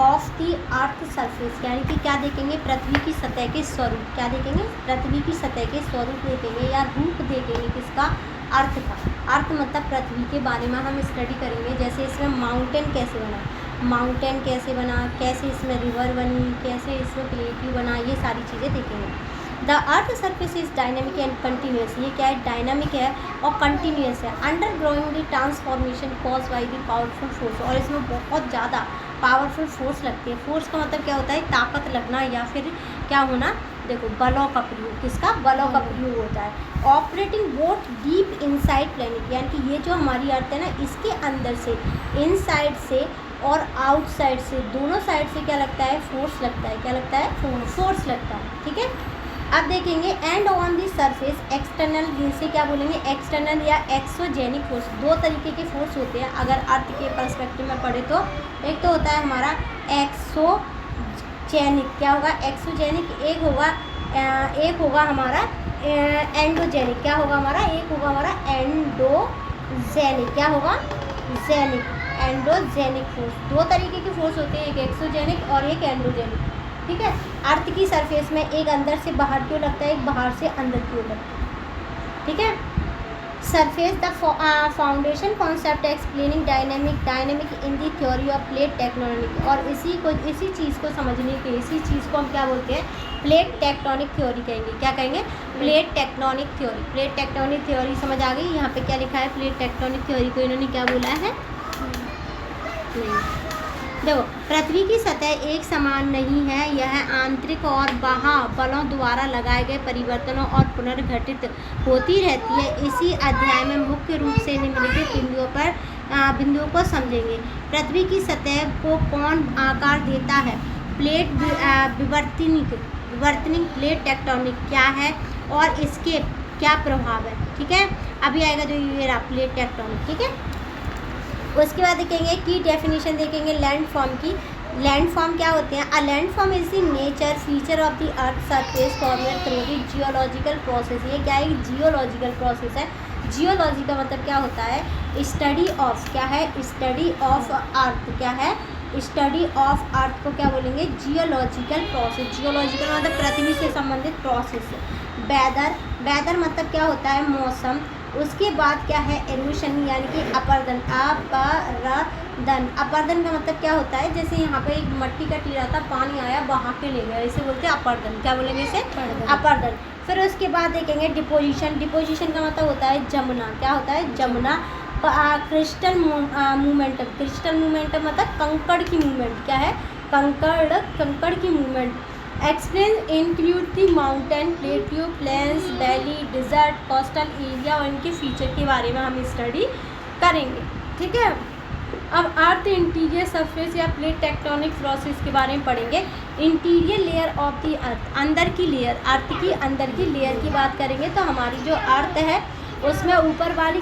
Of the earth surface, यानी कि क्या देखेंगे, पृथ्वी की सतह के स्वरूप, क्या देखेंगे, पृथ्वी की सतह के स्वरूप देखेंगे या रूप देखेंगे किसका, अर्थ का। अर्थ मतलब पृथ्वी के बारे में हम स्टडी करेंगे, जैसे इसमें माउंटेन कैसे बना, माउंटेन कैसे बना, कैसे इसमें रिवर बनी, कैसे इसमें प्लेट्यू बना, ये सारी चीज़ें देखेंगे। The earth surface is dynamic and continuous, ये क्या है, डायनामिक है और कंटिन्यूस है। Under growing the transformation cause by the powerful force, और इसमें बहुत ज़्यादा पावरफुल फोर्स लगती है। फोर्स का मतलब क्या होता है, ताकत लगना या फिर क्या होना, देखो बलों का प्रयोग, किसका, बलों का प्रयोग होता है। Operating both deep inside planet, यानी कि ये जो हमारी अर्थ है ना, इसके अंदर से, इनसाइड से और आउटसाइड से, दोनों साइड से क्या लगता है, फोर्स लगता है, क्या लगता है, फोर्स लगता है, ठीक है। अब देखेंगे and on the surface external, जिनसे क्या बोलेंगे, एक्सटर्नल या एक्सोजेनिक फोर्स। दो तरीके के फोर्स होते हैं अगर अर्थ के पर्सपेक्टिव में पढ़े तो। एक तो होता है हमारा एक्सोजेनिक, क्या होगा, एक्सोजेनिक, एक होगा हमारा एंडोजेनिक, क्या होगा हमारा, एक होगा हमारा एंडोजेनिक, क्या होगा, जेनिक, एंडोजेनिक फोर्स। दो तरीके के फोर्स होते हैं, एक एक्सोजेनिक और एक एंडोजेनिक, ठीक है। अर्थ की सरफेस में एक अंदर से बाहर की ओर लगता है, एक बाहर से अंदर की ओर लगता है, ठीक है। Surface the foundation concept explaining dynamic in the theory of plate tectonic, और इसी चीज़ को समझने के, इसी चीज़ को हम क्या बोलते हैं, प्लेट टेक्टोनिक थ्योरी कहेंगे। क्या कहेंगे, plate tectonic theory. Plate tectonic theory समझ आ गई। यहाँ पे क्या लिखा है, प्लेट टेक्टोनिक थ्योरी को इन्होंने क्या बोला है, नहीं, देखो, पृथ्वी की सतह एक समान नहीं है, यह आंतरिक और बाह्य बलों द्वारा लगाए गए परिवर्तनों और पुनर्गठित होती रहती है। इसी अध्याय में मुख्य रूप से निम्नलिखित बिंदुओं को समझेंगे। पृथ्वी की सतह को कौन आकार देता है, प्लेट विवर्तनिक प्लेट टेक्टोनिक क्या है और इसके क्या प्रभाव है, ठीक है। अभी आएगा जो ये रहा प्लेट टेक्टोनिक, ठीक है। उसके बाद देखेंगे की डेफिनेशन देखेंगे लैंड फॉर्म की। लैंड फॉर्म क्या होते हैं, a land form is the nature feature of the earth surface formed through the geological process. ये क्या है, जियोलॉजिकल प्रोसेस है। जियोलॉजी का मतलब क्या होता है, स्टडी ऑफ, क्या है, स्टडी ऑफ अर्थ, क्या है, स्टडी ऑफ अर्थ को क्या बोलेंगे, जियोलॉजिकल प्रोसेस। जियोलॉजिकल मतलब पृथ्वी से संबंधित प्रोसेस। वेदर मतलब क्या होता है, मौसम। उसके बाद क्या है, एरोशन, यानी कि अपरदन। अपरदन का मतलब क्या होता है, जैसे यहाँ पे एक मट्टी का टीला था, पानी आया बहा के ले गया, इसे बोलते हैं अपरदन। क्या बोलेंगे इसे, अपरदन। फिर उसके बाद देखेंगे डिपोजिशन। डिपोजिशन का मतलब होता है जमना, क्या होता है, जमना। Crystal momentum. क्रिस्टल मूवमेंटम मतलब कंकड़ की मूवमेंट, क्या है, कंकड़ की movement. Explain include the mountain, plateau, plains, valley, desert, coastal area और इनके फीचर के बारे में हम स्टडी करेंगे, ठीक है। अब अर्थ इंटीरियर सरफेस या प्लेट टेक्टोनिक प्रोसेस के बारे में पढ़ेंगे। इंटीरियर लेयर ऑफ दी अर्थ, अंदर की लेयर, अर्थ की अंदर की लेयर की बात करेंगे तो हमारी जो अर्थ है उसमें ऊपर वाली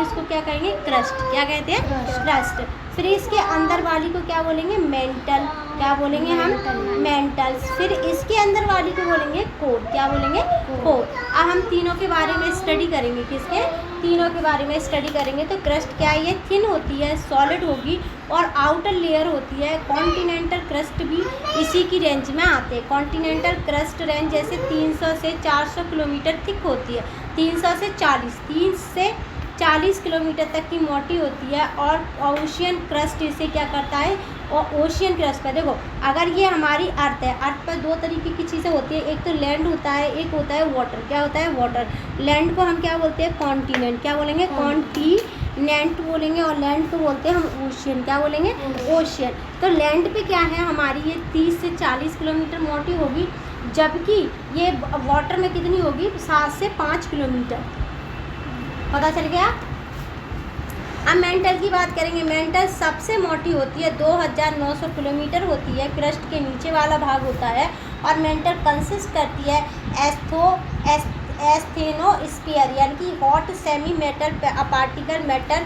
इसको क्या कहेंगे, क्रस्ट, क्या कहते हैं, क्रस्ट। फिर इसके अंदर वाली को क्या बोलेंगे, मेंटल, क्या बोलेंगे हम, मेंटल्स। फिर इसके अंदर वाली को बोलेंगे कोर, क्या बोलेंगे, कोर। अब हम तीनों के बारे में स्टडी करेंगे, किसके, तीनों के बारे में स्टडी करेंगे। तो क्रस्ट क्या है, ये थिन होती है, सॉलिड होगी और आउटर लेयर होती है। कॉन्टिनेंटल क्रस्ट भी इसी की रेंज में आते हैं। कॉन्टिनेंटल क्रस्ट रेंज जैसे 300 से 400 किलोमीटर थिक होती है, 3 से 40 किलोमीटर तक की मोटी होती है। और ओशियन क्रस्ट इसे क्या करता है, और ओशियन क्रस्ट का देखो, अगर ये हमारी अर्थ है, अर्थ पर दो तरीके की चीज़ें होती है, एक तो लैंड होता है, एक होता है वाटर। क्या होता है, वाटर। लैंड को हम क्या बोलते हैं, कॉन्टिनेंट, क्या बोलेंगे, कॉन्टिनेंट बोलेंगे, और लैंड को बोलते हैं हम ओशियन, क्या बोलेंगे, ओशियन। तो लैंड पे क्या है हमारी, ये 30 से 40 किलोमीटर मोटी होगी, जबकि ये वाटर में कितनी होगी, 7 से 5 किलोमीटर। पता चल गया। अब मेंटल की बात करेंगे। मेंटल सबसे मोटी होती है, 2900 किलोमीटर होती है, क्रस्ट के नीचे वाला भाग होता है। और मेंटल कंसिस्ट करती है एस्थेनोस्फीयर, यानी कि hot semi metal particle metal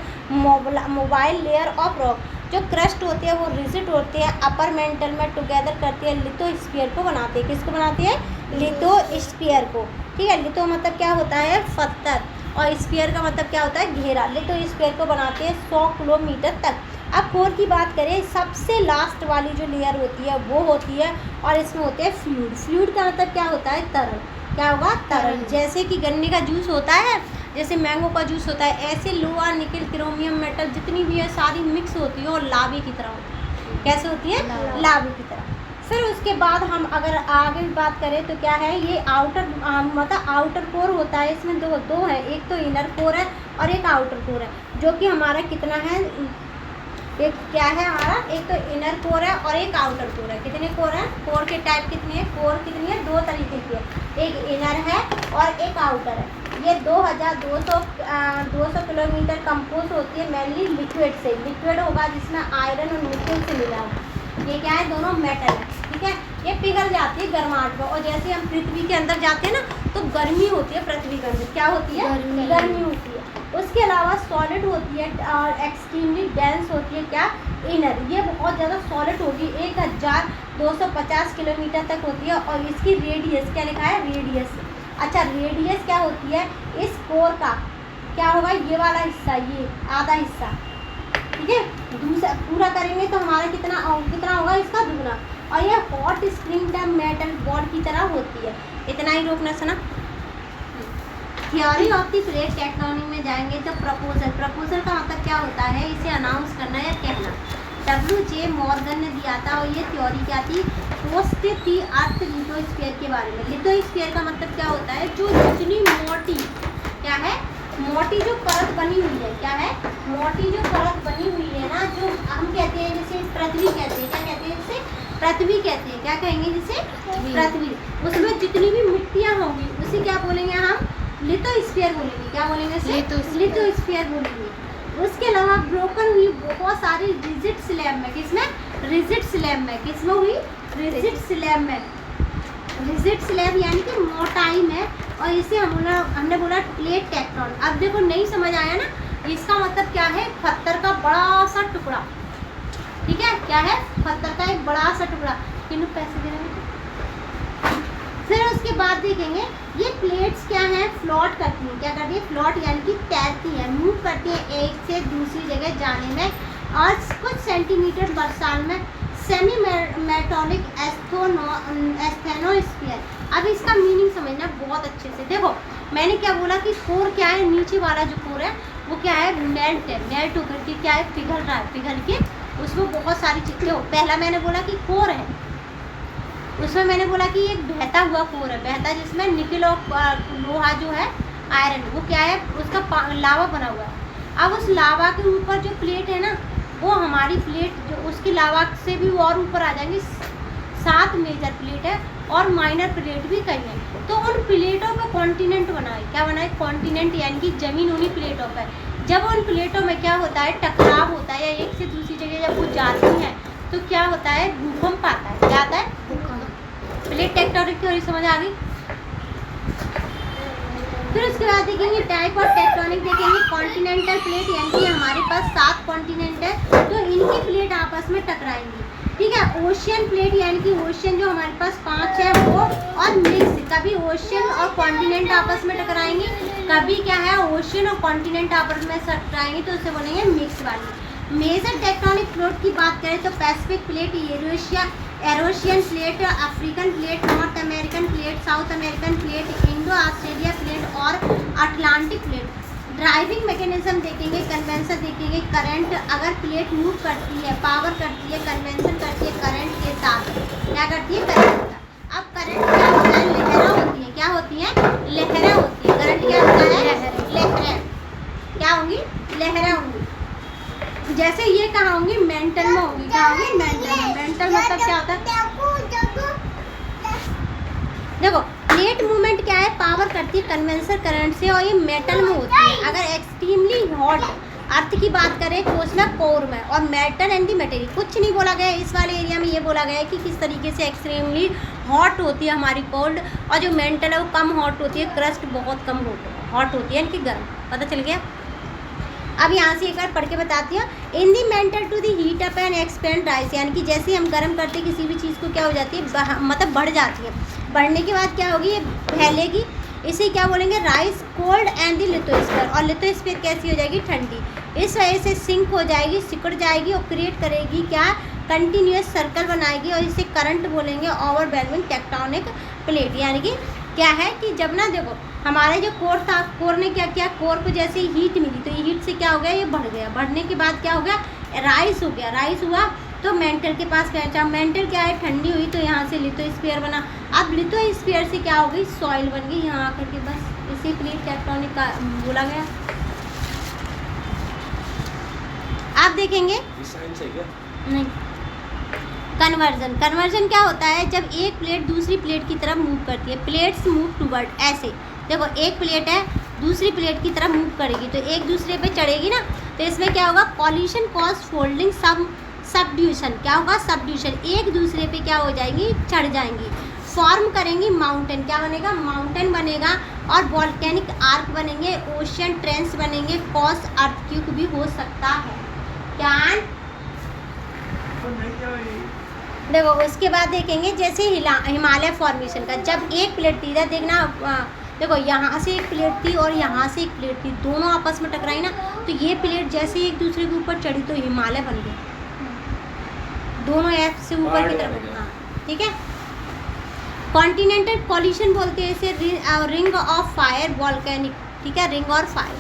mobile layer of rock. जो क्रस्ट होते हैं वो रिजिड होते हैं, अपर मेंटल में टुगेदर करते हैं, लिथोस्फीयर को बनाते हैं। किसको बनाते हैं, लिथोस्फीयर को, ठीक है। लिथो मतलब क्या होता है, पत्थर, और स्फीयर का मतलब क्या होता है, घेरा। लिथोस्फीयर को बनाते हैं 100 किलोमीटर तक। अब कोर की बात करें, सबसे लास्ट वाली जो लेयर होती है वो होती है, और इसमें होते हैं फ्लूइड। फ्लूइड का मतलब क्या होता है? तरल। क्या होगा? तरल। जैसे कि गन्ने का जूस होता है, जैसे मैंगो का जूस होता है, ऐसे लोहा, निकल, क्रोमियम मेटल जितनी भी है सारी मिक्स होती है और लावे की तरह होती है। कैसे होती है? लावे की तरह। फिर उसके बाद हम अगर आगे बात करें तो क्या है, ये आउटर मतलब आउटर कोर होता है। इसमें दो है, एक तो इनर कोर है और एक आउटर कोर है, जो कि हमारा कितना है, एक क्या है हमारा, एक तो इनर कोर है और एक आउटर कोर है। कितने कोर है? कोर के टाइप कितने हैं? कोर कितनी है? दो तरीके की है, एक इनर है और एक आउटर है। ये 2200 किलोमीटर कंपोज होती है मेनली लिक्विड से। लिक्विड होगा जिसमें आयरन और निकल से मिला हो। ये क्या है? दोनों मेटल है, ठीक है। ये पिघल जाती है गर्माहट में, और जैसे हम पृथ्वी के अंदर जाते हैं ना तो गर्मी होती है पृथ्वी के अंदर। क्या होती है? गर्मी होती है। उसके अलावा सॉलिड होती है और एक्सट्रीमली डेंस होती है। क्या? इनर। ये बहुत ज़्यादा सॉलिड होगी, 1250 किलोमीटर तक होती है, और इसकी रेडियस क्या लिखा है? रेडियस। अच्छा, रेडियस क्या होती है इस कोर का? क्या होगा? ये वाला हिस्सा, ये आधा हिस्सा, ठीक है। दूसरा पूरा करेंगे तो हमारा कितना होगा? इसका दुगना। और ये हॉट स्प्रिंग मेटल बॉल की तरह होती है। इतना ही रोकना सुना। Theory of the plate tectonic में जाएंगे तो प्रपोजल का मतलब क्या होता है? इसे अनाउंस करना या कहना। WJ मॉर्गन ने दिया था, और ये थ्योरी क्या थी? पोस्ट थी अर्थ लिथोस्फीयर के बारे में। लिथोस्फीयर का मतलब क्या होता है? जो जितनी मोटी, क्या है? मोटी जो परत बनी हुई है। क्या है? मोटी जो परत बनी हुई है ना, जो हम कहते हैं जैसे पृथ्वी कहते हैं। क्या कहते हैं इसे? पृथ्वी कहते हैं। क्या कहेंगे जिसे? पृथ्वी। उसमें जितनी भी मिट्टियाँ होंगी उसे क्या बोलेंगे हम? लिथोस्फीयर बोलेंगे। क्या बोलेंगे इसे? लिथोस्फीयर बोलेंगे। उसके अलावा ब्रोकन हुई बहुत सारी रिजिड स्लैब में। किसमें? रिजिड स्लैब में। किसमें हुई? रिजिड स्लैब में। रिजिड स्लैब यानी कि मोटाई में, और इसे हमने बोला प्लेट टेक्टोन। अब देखो नहीं समझ आया ना, इसका मतलब क्या है? पत्थर का बड़ा सा टुकड़ा, ठीक है। क्या है? पत्थर का एक बड़ा सा टुकड़ा। किन्नू पैसे दे रहे हैं। फिर उसके बाद देखेंगे ये प्लेट्स क्या हैं? फ्लोट करती हैं। क्या करती है? फ्लोट यानी कि तैरती हैं, मूव करती हैं एक से दूसरी जगह जाने में, और कुछ सेंटीमीटर बरसाल में सेमी मेटॉलिक एस्थेनोस्फीयर। अब इसका मीनिंग समझना बहुत अच्छे से। देखो मैंने क्या बोला कि कोर क्या है? नीचे वाला जो कोर है वो क्या है? मेल्ट है। मेल्ट होकर के क्या है? पिघल रहा है। पिघल के उसमें बहुत सारी चीज़ें हो। पहला मैंने बोला कि कोर है, उसमें मैंने बोला कि एक बहता हुआ कोर है। बहता जिसमें निकल और लोहा जो है, आयरन, वो क्या है? उसका लावा बना हुआ है। अब उस लावा के ऊपर जो प्लेट है ना, वो हमारी प्लेट जो उसकी लावा से भी और ऊपर आ जाएंगी। 7 मेजर प्लेट है और माइनर प्लेट भी कई हैं। तो उन प्लेटों पे कॉन्टिनेंट बनाए। क्या बनाए? कॉन्टिनेंट यानी कि जमीन उन्हीं प्लेटों पर। जब उन प्लेटों में क्या होता है? टकराव होता है, या एक से दूसरी जगह जब वो जाती हैं तो क्या होता है? भूकंप आता है। क्या आता है? भूकंप। प्लेट टेक्टोनिक थ्योरी समझ आ गई। फिर उसके बाद देखेंगे टाइप ऑफ टेक्टोनिक। देखेंगे कॉन्टिनेंटल प्लेट यानी कि हमारे पास 7 कॉन्टिनेंट है, तो इनकी प्लेट आपस में टकराएंगी, ठीक है। ओशियन प्लेट यानी कि ओशियन जो हमारे पास 5 है वो, और मिक्स। कभी ओशियन और कॉन्टिनेंट आपस में टकराएंगे, कभी क्या है? ओशियन और कॉन्टिनेंट आपस में टकराएंगे, तो उसे बोलेंगे मिक्स वाली। मेजर टेक्टोनिक प्लेट की बात करें तो Pacific plate, Eurasian plate, African plate, North American plate, South American plate, Indo Australia plate और अटलांटिक प्लेट। ड्राइविंग मैकेनिज्म देखेंगे, कन्वेंशन देखेंगे। करंट, अगर प्लेट मूव करती है, पावर करती है, कन्वेंशन करती है करंट के साथ। क्या करती है? करंट का। अब करंट क्या होता है? लहरें होती हैं। क्या होती हैं? लहरें होती हैं। करंट क्या होता है? लहरें। क्या होंगी? लहरें होंगी। जैसे ये कहाँ होंगी? मेंटल में होंगी। कहाँ होंगी? मेंटल में। मेंटल मतलब क्या होता है? देखो प्लेट मूवमेंट क्या है? पावर करती है कन्वेंशन करंट से, और ये मेटल में होती है। अगर एक्सट्रीमली हॉट अर्थ की बात करें तो उसमें कोर में, और मेटल एंड दी मटेरियल कुछ नहीं बोला गया है। इस वाले एरिया में ये बोला गया है कि किस तरीके से एक्सट्रीमली हॉट होती है हमारी कोल्ड, और जो मेंटल है वो कम हॉट होती है। क्रस्ट बहुत कम हॉट होती है, यानी कि गर्म। पता चल गया। अब यहाँ से एक बार पढ़ के बताती हूँ। In the mantle to the heat up and expand rise, यानी कि जैसे हम गर्म करते हैं किसी भी चीज़ को, क्या हो जाती है? मतलब बढ़ जाती है। बढ़ने के बाद क्या होगी? ये फैलेगी। इसे क्या बोलेंगे? Rice cold and the lithosphere. और लिथोस्फीयर कैसी हो जाएगी? ठंडी। इस वजह से सिंक हो जाएगी, सिकुड़ जाएगी और क्रिएट करेगी क्या, कंटिन्यूस सर्कल बनाएगी और इसे करंट बोलेंगे ओवरवेलमिंग टेक्टोनिक प्लेट। यानी कि क्या है कि जब ना देखो हमारे जो कोर था, कोर ने क्या किया, कोर को जैसे हीट मिली तो ये हीट से क्या हो गया, ये बढ़ गया, बढ़ने के बाद क्या हो गया, राइस हो गया, राइस हुआ तो मेंटल के पास पहुंचा, मेंटल क्या है, ठंडी हुई तो यहाँ से लिथोस्फीयर बना, अब लिथोस्फीयर से क्या हो गई, सॉइल बन गई यहाँ आकर के, बस इसी प्लेट टेक्टोनिक का बोला गया। आप देखेंगे नहीं, कन्वर्जन, कन्वर्जन क्या होता है, जब एक प्लेट दूसरी प्लेट की तरफ मूव करती है, प्लेट्स मूव टूवर्ड, ऐसे देखो एक प्लेट है दूसरी प्लेट की तरफ मूव करेगी तो एक दूसरे पे चढ़ेगी ना, तो इसमें क्या होगा, कॉलिशन कॉज फोल्डिंग, सबड्यूशन, क्या होगा, सबड्यूशन, एक दूसरे पे क्या हो जाएंगी, चढ़ जाएंगी, फॉर्म करेंगी माउंटेन, क्या बनेगा, माउंटेन बनेगा, और वॉल्केनिक आर्क बनेंगे, ओशियन ट्रेंस बनेंगे, कॉज अर्थक्वेक भी हो सकता है। क्या देखो उसके बाद देखेंगे जैसे हिमालय फॉर्मेशन का, जब एक प्लेट थी, इधर देखना, देखो यहाँ से एक प्लेट थी और यहाँ से एक प्लेट थी, दोनों आपस में टकराई ना, तो ये प्लेट जैसे एक दूसरे के ऊपर चढ़ी तो हिमालय बन गया, दोनों ऐप से ऊपर की तरफ, हाँ ठीक है। कॉन्टिनेंटल कॉलिशन बोलते हैं इसे, रिंग ऑफ फायर वॉल्केनिक, ठीक है, रिंग और फायर।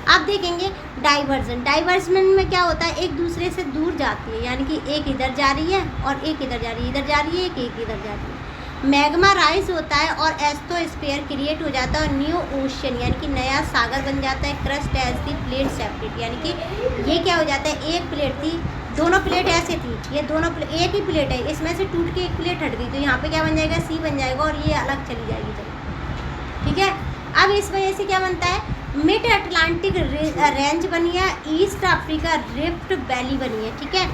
आप देखेंगे डाइवर्जन, डाइवर्जन में क्या होता है, एक दूसरे से दूर जाती है, यानी कि एक इधर जा रही है और एक इधर जा रही है, इधर जा रही है, एक इधर जा रही है। मैग्मा राइज होता है और एस्टोस्फीयर क्रिएट हो जाता है और न्यू ओशियन यानी कि नया सागर बन जाता है, crust as the plate separate, यानी कि ये क्या हो जाता है, एक प्लेट थी, दोनों प्लेट ऐसे थी, ये दोनों एक ही प्लेट है, इसमें से टूट के एक प्लेट हट गई तो यहाँ पे क्या बन जाएगा, सी बन जाएगा और ये अलग चली जाएगी, चलो ठीक है। अब इस वजह से क्या बनता है, मिड अटलांटिक रेंज बनी है, ईस्ट अफ्रीका रिफ्ट वैली बनी है, ठीक है।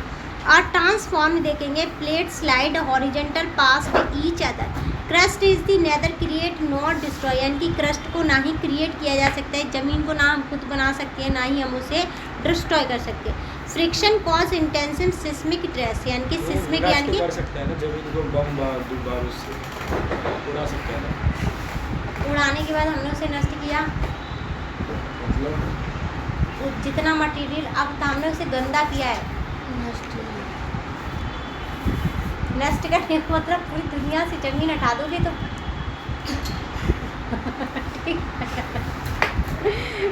और ट्रांसफॉर्म देखेंगे, plate slide horizontal pass each other, crust is the neither create not destroy, यानी कि क्रस्ट को ना ही क्रिएट किया जा सकता है, ज़मीन को ना हम खुद बना सकते हैं, ना ही हम उसे डिस्ट्रॉय कर सकते हैं। Friction cause intensive seismic stress, यानी कि सिस्मिक यानी कि कर सकते हैं ना, जमीन को बम बार उससे उड़ा सकते हैं ना, उड़ाने के बाद हमने उसे नष्ट किया, मतलब जितना मटेरियल अब हमने उसे गंदा किया है, नष्ट करने का मतलब पूरी दुनिया से जमीन हटा दोगे तो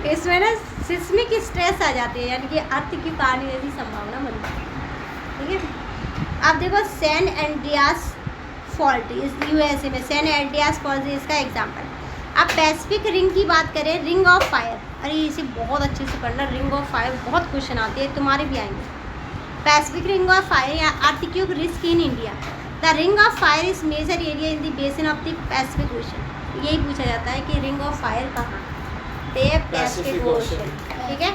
इसमें ना सिस्मिक स्ट्रेस आ जाती है, यानी कि अर्थ की कहानी जैसी संभावना बनती है, ठीक है। अब देखो सैन एंड्रियास फॉल्ट इस यूएसए में, सैन एंड्रियास फॉल्ट इसका एग्जांपल। अब पैसिफिक रिंग की बात करें, रिंग ऑफ फायर, अरे इसे बहुत अच्छे से पढ़ना, रिंग ऑफ फायर बहुत क्वेश्चन आते हैं, तुम्हारे भी आएंगे। पैसिफिक रिंग ऑफ फायर या earthquake risk in India, the ring of fire is major area in the basin of the Pacific ocean, यही पूछा जाता है कि रिंग ऑफ फायर कहाँ, पैसिफिक ओशन, ठीक है।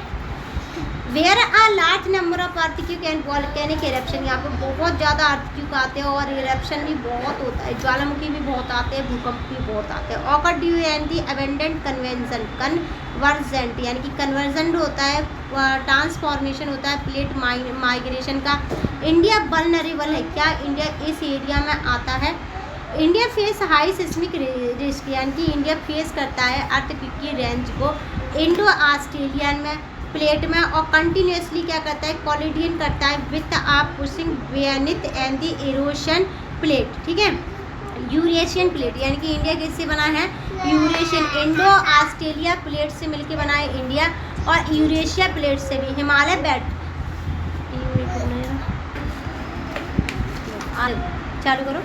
Where a large number of earthquake and volcanic eruption, यहाँ पे बहुत ज़्यादा अर्थक्वेक आते हैं और इरप्शन भी बहुत होता है, ज्वालामुखी भी बहुत आते हैं, भूकंप भी बहुत आते हैं। Occur due and the abundant convergent, यानी कि कन्वर्जन होता है, ट्रांसफॉर्मेशन होता है, प्लेट माइग्रेशन का। इंडिया वल्नरेबल है, क्या इंडिया इस एरिया में आता है। India face high seismic risk, यानी कि इंडिया फेस करता है अर्थक्वेक की रेंज को इंडो ऑस्ट्रेलियन में प्लेट में, और कंटिन्यूसली क्या करता है, कोलिडियन करता है with a pushing beneath and the erosion plate, ठीक है। यूरेशियन प्लेट, यानी कि इंडिया किससे बना है, यूरेशियन, इंडो ऑस्ट्रेलिया प्लेट से मिलके बना है इंडिया, और यूरेशिया प्लेट से भी, हिमालय बेल्ट, चालू करो।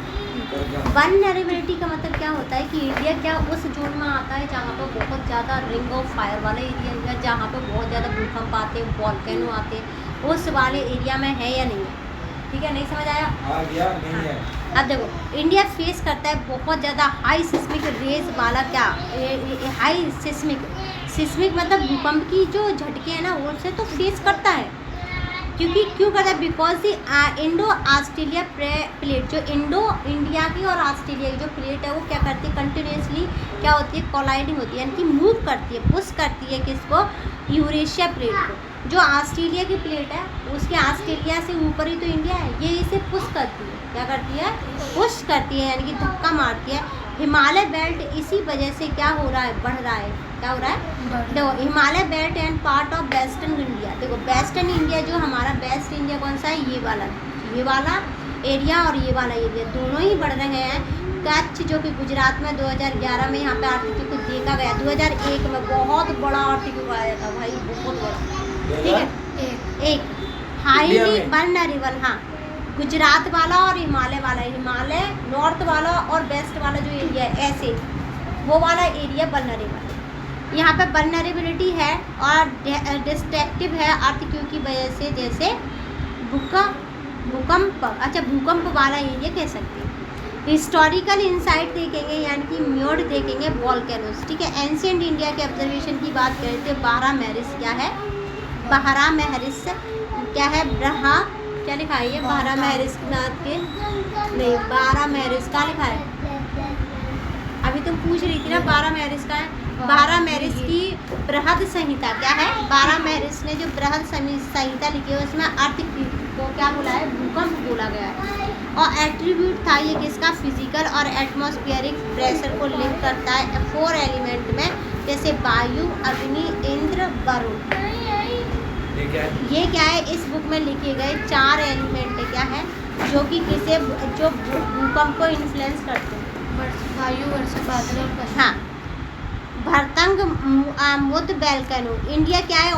वल्नरेबिलिटी का मतलब क्या होता है कि इंडिया क्या उस जोन में आता है जहाँ पर बहुत ज़्यादा रिंग ऑफ फायर वाले एरिया, या जहाँ पर बहुत ज़्यादा भूकंप आते हैं, वॉल्केनो आते हैं, उस वाले एरिया में है या नहीं है, ठीक है। नहीं समझ आया, आ गया नहीं है। अब देखो इंडिया फेस करता है बहुत ज़्यादा हाई सिस्मिक रेज वाला, क्या हाई सिस्मिक मतलब भूकंप की जो झटके हैं ना, उससे तो फेस करता है, क्योंकि क्यों करता है, because the Indo Australia plate, जो इंडो इंडिया की और ऑस्ट्रेलिया की जो प्लेट है वो क्या करती है, कंटिन्यूसली क्या होती है, कोलाइडिंग होती है, यानी कि मूव करती है, पुश करती है किसको, यूरेशिया प्लेट को। जो ऑस्ट्रेलिया की प्लेट है उसके ऑस्ट्रेलिया से ऊपर ही तो इंडिया है, ये इसे पुश करती है। क्या करती है? पुश करती है, यानी कि धक्का मारती है। हिमालय बेल्ट इसी वजह से क्या हो रहा है? बढ़ रहा है। क्या हो रहा है? देखो Himalaya belt and part of western India, देखो वेस्टर्न इंडिया जो हमारा वेस्ट इंडिया कौन सा है? ये वाला एरिया और ये वाला एरिया दोनों ही बढ़ रहे हैं। कच्छ जो कि गुजरात में 2011 में यहाँ पे आर्टिक्यू को देखा गया, 2001 में बहुत बड़ा आर्टिक्यू आया था भाई, बहुत बड़ा, ठीक है। एक हाईली वल्नरेबल, हाँ, गुजरात वाला और हिमालय वाला, हिमालय नॉर्थ वाला और वेस्ट वाला जो एरिया है ऐसे वो वाला एरिया वल्नरेबल। यहाँ पे वल्नरेबिलिटी है और डिस्ट्रक्टिव है आर्टिक्यू की वजह से, जैसे भूकंप, अच्छा भूकंप वाला एरिया कह सकते हैं। हिस्टोरिकल इंसाइट देखेंगे, यानी कि म्योड देखेंगे वॉल्केनोस, ठीक है। एंशिएंट इंडिया के ऑब्जर्वेशन की बात करें तो बारहमासी क्या है? बारहमासी क्या है? क्या लिखा है ये? बारहमासी नाथ के नहीं, बारहमासी का लिखा है। अभी तुम पूछ रही थी ना बारहमासी का है। बारहमासी की बृहद संहिता क्या है? बारहमासी ने जो बृहद संहिता लिखी है उसमें अर्थ को क्या बोला है? भूकंप बोला गया है। और एट्रीब्यूट था ये किसका? फिजिकल और एटमॉस्फेरिक प्रेशर को लिंक करता है 4 एलिमेंट में, जैसे वायु, अग्नि, इंद्र, वरुण। ये क्या है? इस बुक में लिखे गए 4 एलिमेंट क्या है जो कि किसे, जो भूकंप को इन्फ्लुएंस करते हैं? वायु, वर्षा, बादल और हाँ। भरतंग मुद वोल्केनो, इंडिया क्या है?